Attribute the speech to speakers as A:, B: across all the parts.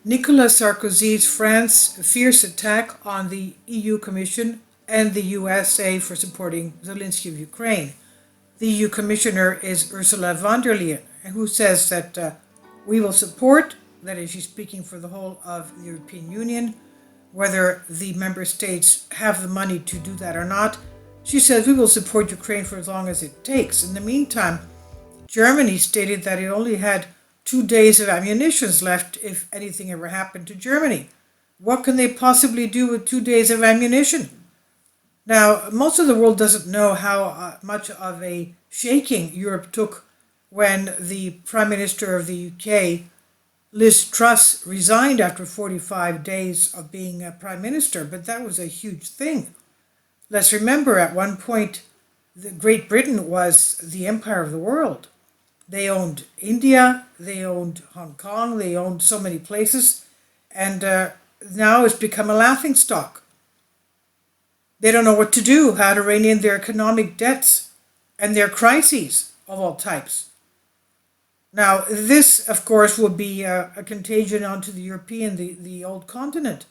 A: Nicolas Sarkozy's France fierce attack on the EU Commission and the USA for supporting Zelinsky of Ukraine. The EU Commissioner is Ursula von der Leyen, who says that we will support, that is, she's speaking for the whole of the European Union, whether the member states have the money to do that or not. She says we will support Ukraine for as long as it takes. In the meantime, Germany stated that it only had 2 days of ammunition left if anything ever happened to Germany. What can they possibly do with 2 days of ammunition? Now, most of the world doesn't know how much of a shaking Europe took when the Prime Minister of the UK, Liz Truss, resigned after 45 days of being Prime Minister, but that was a huge thing. Let's remember, at one point, Great Britain was the empire of the world. They owned India, they owned Hong Kong, they owned so many places, and now it's become a laughingstock. They don't know what to do, how to rein in their economic debts and their crises of all types. Now, this, of course, will be a contagion onto the European, the old continent.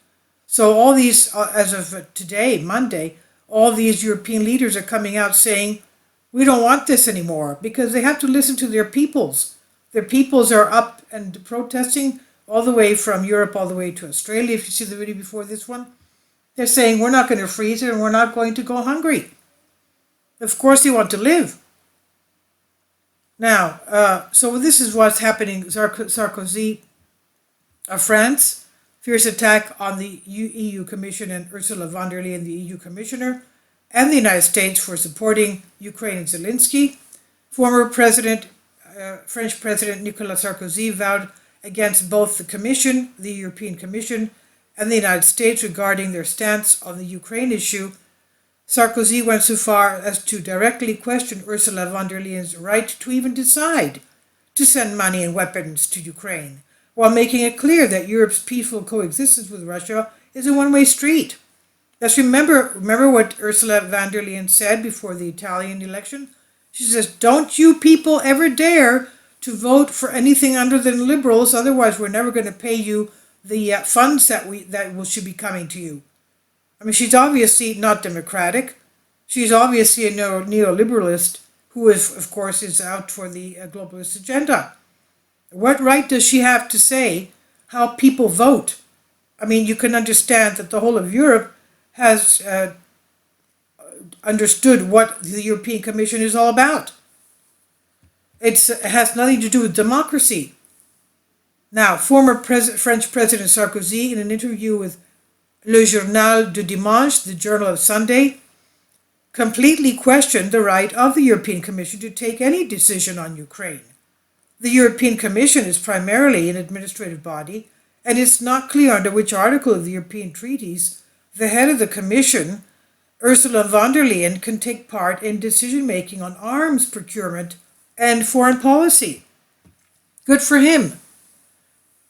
A: So all these, as of today, Monday, all these European leaders are coming out saying, we don't want this anymore, because they have to listen to their peoples. Their peoples are up and protesting all the way from Europe all the way to Australia. If you see the video before this one, they're saying we're not going to freeze it and we're not going to go hungry. Of course they want to live. Now, so this is what's happening. Sarkozy of France, fierce attack on the EU Commission and Ursula von der Leyen, the EU Commissioner, and the United States for supporting Ukraine and Zelinsky. Former French President Nicolas Sarkozy vowed against both the Commission, the European Commission, and the United States regarding their stance on the Ukraine issue. Sarkozy went so far as to directly question Ursula von der Leyen's right to even decide to send money and weapons to Ukraine, while making it clear that Europe's peaceful coexistence with Russia is a one-way street. Let's remember what Ursula von der Leyen said before the Italian election. She says, don't you people ever dare to vote for anything other than liberals, otherwise we're never going to pay you the funds that should be coming to you. I mean, she's obviously not democratic. She's obviously a neoliberalist who is, of course, is out for the globalist agenda. What right does she have to say how people vote? I mean, you can understand that the whole of Europe has understood what the European Commission is all about. It has nothing to do with democracy. Now, former French President Sarkozy, in an interview with Le Journal du Dimanche, the Journal of Sunday, completely questioned the right of the European Commission to take any decision on Ukraine. The European Commission is primarily an administrative body, and it's not clear under which article of the European treaties the head of the Commission, Ursula von der Leyen, can take part in decision-making on arms procurement and foreign policy. Good for him,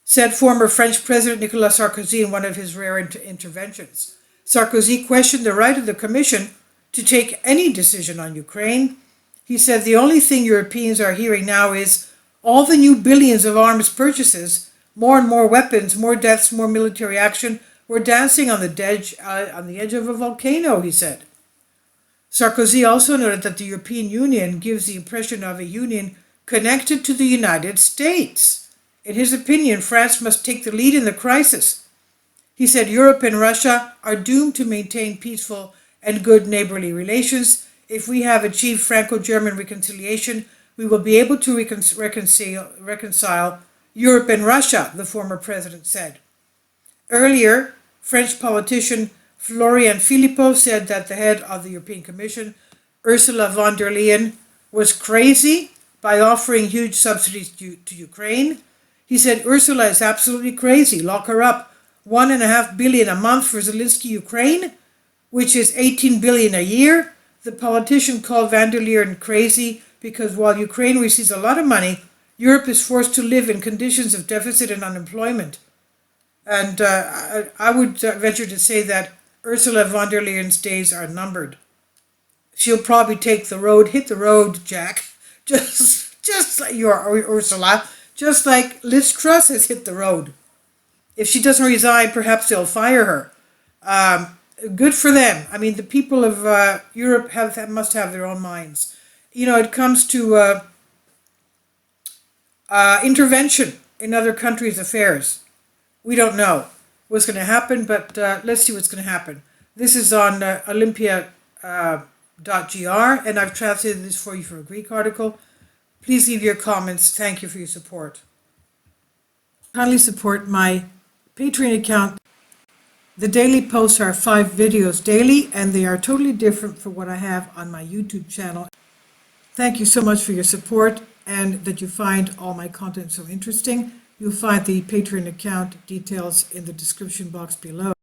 A: said former French President Nicolas Sarkozy in one of his rare interventions. Sarkozy questioned the right of the Commission to take any decision on Ukraine. He said the only thing Europeans are hearing now is all the new billions of arms purchases, more and more weapons, more deaths, more military action. We're dancing on the edge of a volcano, he said. Sarkozy also noted that the European Union gives the impression of a union connected to the United States. In his opinion, France must take the lead in the crisis. He said Europe and Russia are doomed to maintain peaceful and good neighborly relations. If we have achieved Franco-German reconciliation, we will be able to reconcile Europe and Russia, the former president said. Earlier, French politician Florian Philippot said that the head of the European Commission, Ursula von der Leyen, was crazy by offering huge subsidies to Ukraine. He said Ursula is absolutely crazy. Lock her up. $1.5 billion a month for Zelinsky Ukraine, which is $18 billion a year. The politician called von der Leyen crazy because while Ukraine receives a lot of money, Europe is forced to live in conditions of deficit and unemployment. And I would venture to say that Ursula von der Leyen's days are numbered. She'll probably hit the road, Jack, just like your Ursula, just like Liz Truss has hit the road. If she doesn't resign, perhaps they'll fire her. Good for them. I mean, the people of Europe must have their own minds. It comes to intervention in other countries' affairs. We don't know what's going to happen, but let's see what's going to happen. This is on Olympia.gr, and I've translated this for you for a Greek article. Please leave your comments. Thank you for your support. Kindly support my Patreon account. The daily posts are 5 videos daily, and they are totally different from what I have on my YouTube channel. Thank you so much for your support and that you find all my content so interesting. You'll find the Patreon account details in the description box below.